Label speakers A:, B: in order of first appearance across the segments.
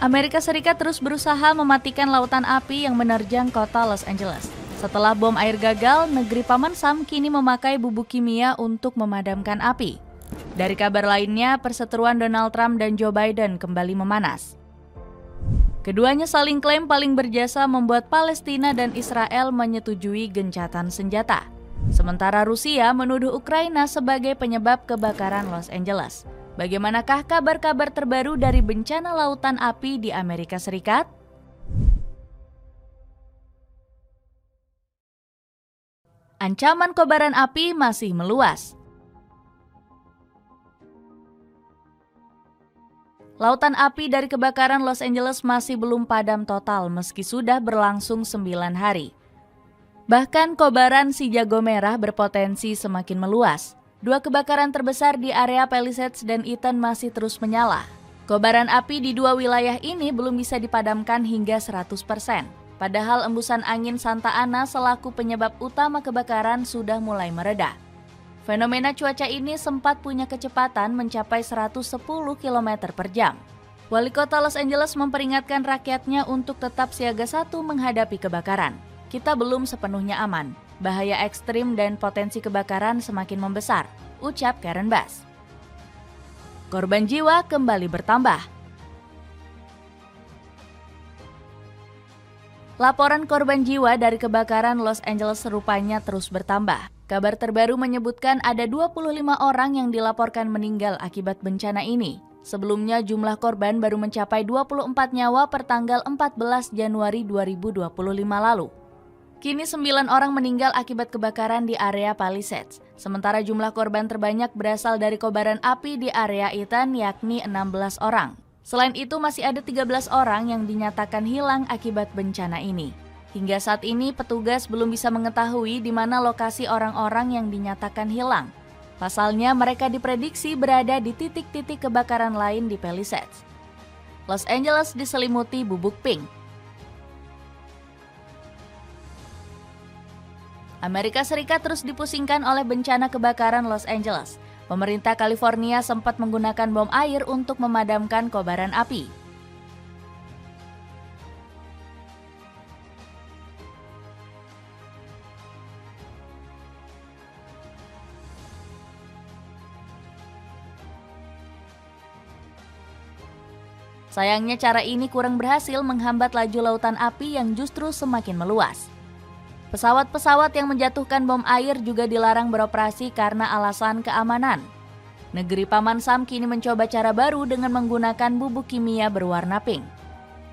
A: Amerika Serikat terus berusaha mematikan lautan api yang menerjang kota Los Angeles. Setelah bom air gagal, negeri Paman Sam kini memakai bubuk kimia untuk memadamkan api. Dari kabar lainnya, perseteruan Donald Trump dan Joe Biden kembali memanas. Keduanya saling klaim paling berjasa membuat Palestina dan Israel menyetujui gencatan senjata. Sementara Rusia menuduh Ukraina sebagai penyebab kebakaran Los Angeles. Bagaimanakah kabar-kabar terbaru dari bencana lautan api di Amerika Serikat? Ancaman kobaran api masih meluas. Lautan api dari kebakaran Los Angeles masih belum padam total meski sudah berlangsung 9 hari. Bahkan kobaran si jago merah berpotensi semakin meluas. 2 kebakaran terbesar di area Palisades dan Eaton masih terus menyala. Kobaran api di 2 wilayah ini belum bisa dipadamkan hingga 100%. Padahal embusan angin Santa Ana selaku penyebab utama kebakaran sudah mulai mereda. Fenomena cuaca ini sempat punya kecepatan mencapai 110 km per jam. Wali kota Los Angeles memperingatkan rakyatnya untuk tetap siaga 1 menghadapi kebakaran. Kita belum sepenuhnya aman. Bahaya ekstrim dan potensi kebakaran semakin membesar, ucap Karen Bass. Korban jiwa kembali bertambah. Laporan korban jiwa dari kebakaran Los Angeles rupanya terus bertambah. Kabar terbaru menyebutkan ada 25 orang yang dilaporkan meninggal akibat bencana ini. Sebelumnya jumlah korban baru mencapai 24 nyawa per tanggal 14 Januari 2025 lalu. Kini 9 orang meninggal akibat kebakaran di area Palisades. Sementara jumlah korban terbanyak berasal dari kobaran api di area Eaton yakni 16 orang. Selain itu masih ada 13 orang yang dinyatakan hilang akibat bencana ini. Hingga saat ini petugas belum bisa mengetahui di mana lokasi orang-orang yang dinyatakan hilang. Pasalnya mereka diprediksi berada di titik-titik kebakaran lain di Palisades. Los Angeles diselimuti bubuk pink. Amerika Serikat terus dipusingkan oleh bencana kebakaran Los Angeles. Pemerintah California sempat menggunakan bom air untuk memadamkan kobaran api. Sayangnya cara ini kurang berhasil menghambat laju lautan api yang justru semakin meluas. Pesawat-pesawat yang menjatuhkan bom air juga dilarang beroperasi karena alasan keamanan. Negeri Paman Sam kini mencoba cara baru dengan menggunakan bubuk kimia berwarna pink.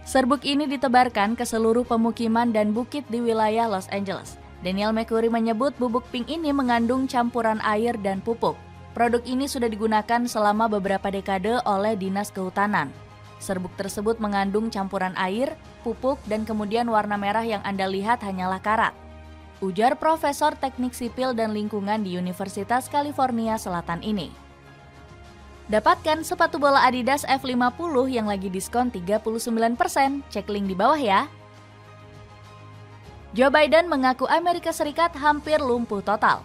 A: Serbuk ini ditebarkan ke seluruh pemukiman dan bukit di wilayah Los Angeles. Daniel McCurry menyebut bubuk pink ini mengandung campuran air dan pupuk. Produk ini sudah digunakan selama beberapa dekade oleh Dinas Kehutanan. Serbuk tersebut mengandung campuran air, pupuk, dan kemudian warna merah yang Anda lihat hanyalah karat. Ujar Profesor Teknik Sipil dan Lingkungan di Universitas California Selatan ini. Dapatkan sepatu bola Adidas F50 yang lagi diskon 39%, cek link di bawah ya. Joe Biden mengaku Amerika Serikat hampir lumpuh total.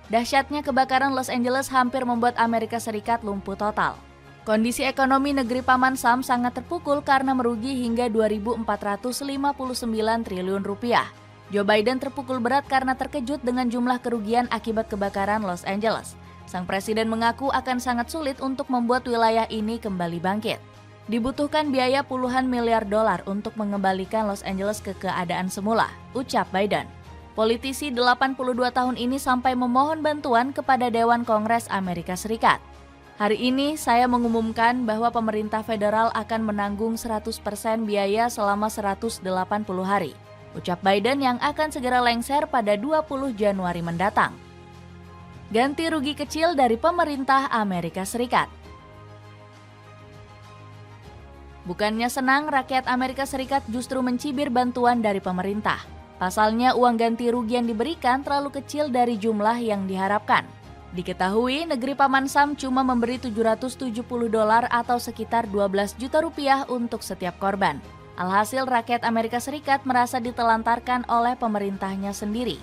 A: Dahsyatnya kebakaran Los Angeles hampir membuat Amerika Serikat lumpuh total. Kondisi ekonomi negeri Paman Sam sangat terpukul karena merugi hingga 2.459 triliun rupiah. Joe Biden terpukul berat karena terkejut dengan jumlah kerugian akibat kebakaran Los Angeles. Sang presiden mengaku akan sangat sulit untuk membuat wilayah ini kembali bangkit. Dibutuhkan biaya puluhan miliar dolar untuk mengembalikan Los Angeles ke keadaan semula, ucap Biden. Politisi 82 tahun ini sampai memohon bantuan kepada Dewan Kongres Amerika Serikat. Hari ini saya mengumumkan bahwa pemerintah federal akan menanggung 100% biaya selama 180 hari, ucap Biden yang akan segera lengser pada 20 Januari mendatang. Ganti rugi kecil dari pemerintah Amerika Serikat. Bukannya senang, rakyat Amerika Serikat justru mencibir bantuan dari pemerintah. Pasalnya uang ganti rugi yang diberikan terlalu kecil dari jumlah yang diharapkan. Diketahui negeri Paman Sam cuma memberi $770 atau sekitar 12 juta rupiah untuk setiap korban. Alhasil rakyat Amerika Serikat merasa ditelantarkan oleh pemerintahnya sendiri.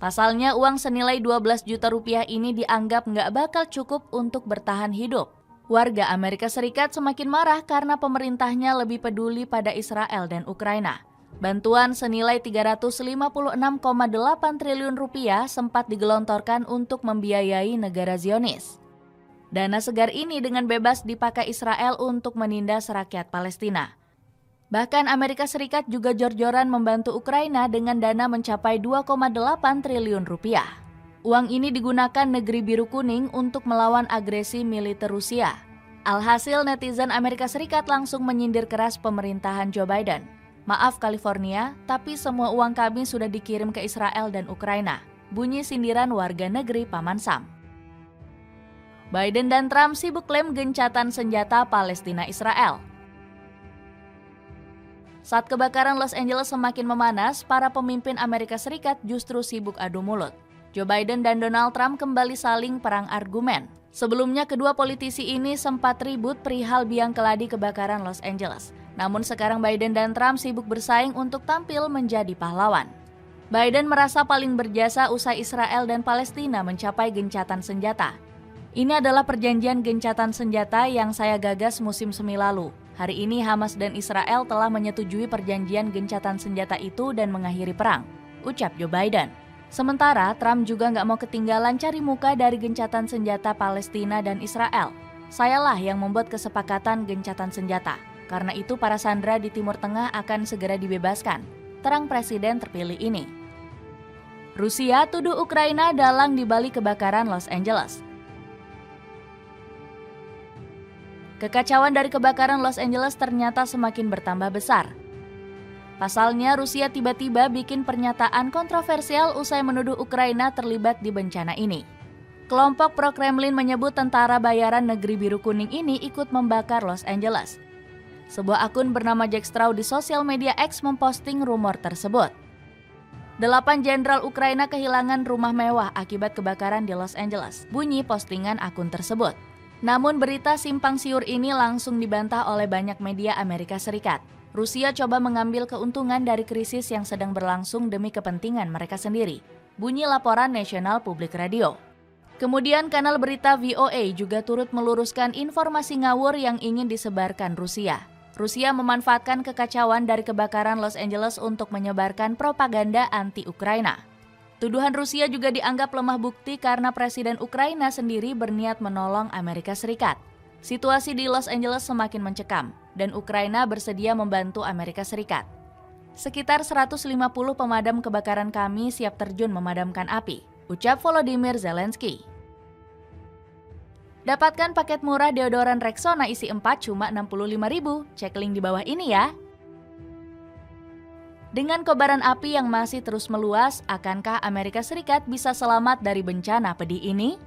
A: Pasalnya uang senilai 12 juta rupiah ini dianggap nggak bakal cukup untuk bertahan hidup. Warga Amerika Serikat semakin marah karena pemerintahnya lebih peduli pada Israel dan Ukraina. Bantuan senilai 356,8 triliun rupiah sempat digelontorkan untuk membiayai negara Zionis. Dana segar ini dengan bebas dipakai Israel untuk menindas rakyat Palestina. Bahkan Amerika Serikat juga jor-joran membantu Ukraina dengan dana mencapai 2,8 triliun rupiah. Uang ini digunakan negeri biru kuning untuk melawan agresi militer Rusia. Alhasil netizen Amerika Serikat langsung menyindir keras pemerintahan Joe Biden. Maaf California, tapi semua uang kami sudah dikirim ke Israel dan Ukraina. Bunyi sindiran warga negeri Paman Sam. Biden dan Trump sibuk klaim gencatan senjata Palestina-Israel. Saat kebakaran Los Angeles semakin memanas, para pemimpin Amerika Serikat justru sibuk adu mulut. Joe Biden dan Donald Trump kembali saling perang argumen. Sebelumnya kedua politisi ini sempat ribut perihal biang keladi kebakaran Los Angeles. Namun sekarang Biden dan Trump sibuk bersaing untuk tampil menjadi pahlawan. Biden merasa paling berjasa usai Israel dan Palestina mencapai gencatan senjata. Ini adalah perjanjian gencatan senjata yang saya gagas musim semi lalu. Hari ini Hamas dan Israel telah menyetujui perjanjian gencatan senjata itu dan mengakhiri perang, ucap Joe Biden. Sementara Trump juga nggak mau ketinggalan cari muka dari gencatan senjata Palestina dan Israel. Sayalah yang membuat kesepakatan gencatan senjata. Karena itu para sandera di Timur Tengah akan segera dibebaskan, terang presiden terpilih ini. Rusia tuduh Ukraina dalang dibalik kebakaran Los Angeles. Kekacauan dari kebakaran Los Angeles ternyata semakin bertambah besar. Pasalnya, Rusia tiba-tiba bikin pernyataan kontroversial usai menuduh Ukraina terlibat di bencana ini. Kelompok pro-Kremlin menyebut tentara bayaran negeri biru kuning ini ikut membakar Los Angeles. Sebuah akun bernama Jack Straw di sosial media X memposting rumor tersebut. 8 jenderal Ukraina kehilangan rumah mewah akibat kebakaran di Los Angeles, bunyi postingan akun tersebut. Namun berita simpang siur ini langsung dibantah oleh banyak media Amerika Serikat. Rusia coba mengambil keuntungan dari krisis yang sedang berlangsung demi kepentingan mereka sendiri, bunyi laporan National Public Radio. Kemudian kanal berita VOA juga turut meluruskan informasi ngawur yang ingin disebarkan Rusia. Rusia memanfaatkan kekacauan dari kebakaran Los Angeles untuk menyebarkan propaganda anti-Ukraina. Tuduhan Rusia juga dianggap lemah bukti karena Presiden Ukraina sendiri berniat menolong Amerika Serikat. Situasi di Los Angeles semakin mencekam, dan Ukraina bersedia membantu Amerika Serikat. Sekitar 150 pemadam kebakaran kami siap terjun memadamkan api, ucap Volodymyr Zelensky. Dapatkan paket murah deodoran Rexona isi 4 cuma 65.000, cek link di bawah ini ya. Dengan kobaran api yang masih terus meluas, akankah Amerika Serikat bisa selamat dari bencana pedih ini?